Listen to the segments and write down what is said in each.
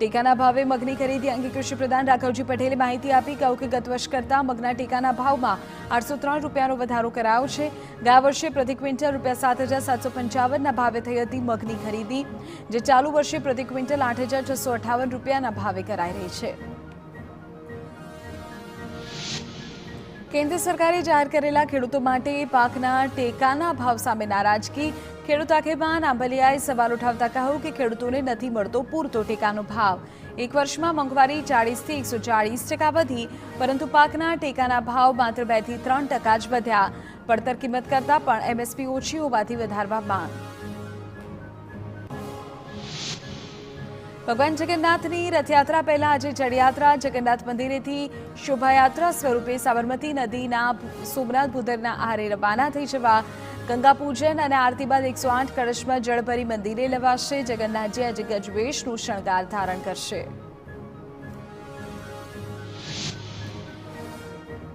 ટેકાના ભાવે મગની ખરીદી અંગે કૃષિ પ્રધાન રાઘવજી પટેલે માહિતી આપી. કહ્યું કે ગત વર્ષ કરતાં મગના ટેકાના ભાવમાં 803 રૂપિયાનો વધારો કરાયો છે. ગયા વર્ષે પ્રતિ ક્વિન્ટલ ₹7,755ના ભાવે થઈ હતી મગની ખરીદી, જે ચાલુ વર્ષે પ્રતિ ક્વિન્ટલ 8,658 રૂપિયાના ભાવે કરાઈ રહી છે. કેન્દ્ર સરકારે જાહેર કરેલા ખેડૂતો માટે પાકના ટેકાના ભાવ સામે નારાજગી. ખેડૂત આગેવાન આંબલિયાએ સવાલ ઉઠાવતા કહ્યું કે ખેડૂતોને નથી મળતો પૂરતો ટેકાનો ભાવ. એક વર્ષમાં મોંઘવારી 40 થી 140% વધી, પરંતુ પાકના ટેકાના ભાવ માત્ર 2 થી 3% જ વધ્યા. પડતર કિંમત કરતાં પણ એમએસપી ઓછી હોવાથી વધારવા માંગ. ભગવાન જગન્નાથની રથયાત્રા પહેલા આજે જળયાત્રા જગન્નાથ મંદિરેથી શોભાયાત્રા સ્વરૂપે સાબરમતી નદીના સોમનાથ ભૂદરના આરે રવાના થઈ જવા ગંગા પૂજન અને આરતી બાદ 108 કળશમાં જળ ભરી મંદિરે લવાશે. જગન્નાથજી આજે ગજવેશનું શણગાર ધારણ કરશે.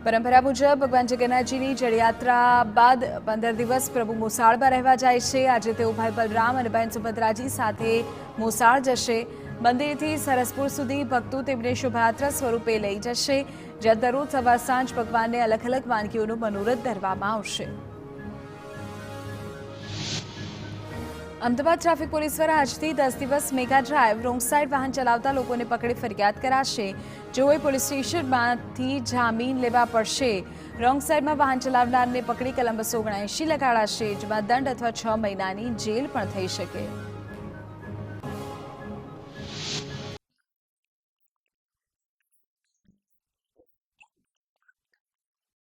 પરંપરા મુજબ ભગવાન જગન્નાથજીની જળયાત્રા બાદ 15 દિવસ પ્રભુ મોસાળમાં રહેવા જાય છે. આજે તેઓ ભાઈ બલરામ અને બહેન સુભદ્રાજી સાથે મોસાળ જશે. મંદિરથી સરસપુર સુધી ભક્તો તેમને શોભાયાત્રા સ્વરૂપે લઈ જશે, જ્યાં દરરોજ સવાર સાંજ ભગવાનને અલગ અલગ વાનગીઓનું મનોરથ ધરવામાં આવશે. અમદાવાદ ટ્રાફિક પોલીસ દ્વારા આજથી 10 દિવસ મેગા ડ્રાઈવ રોંગ સાઈડ વાહન ચલાવતા લોકોને પકડી ફરિયાદ કરાશે. જેઓએ પોલીસ સ્ટેશનમાંથી જામીન લેવા પડશે. રોંગ સાઈડમાં વાહન ચલાવનારને પકડી કલમ 279 લગાડાશે, જેમાં દંડ અથવા 6 મહિનાની જેલ પણ થઈ શકે.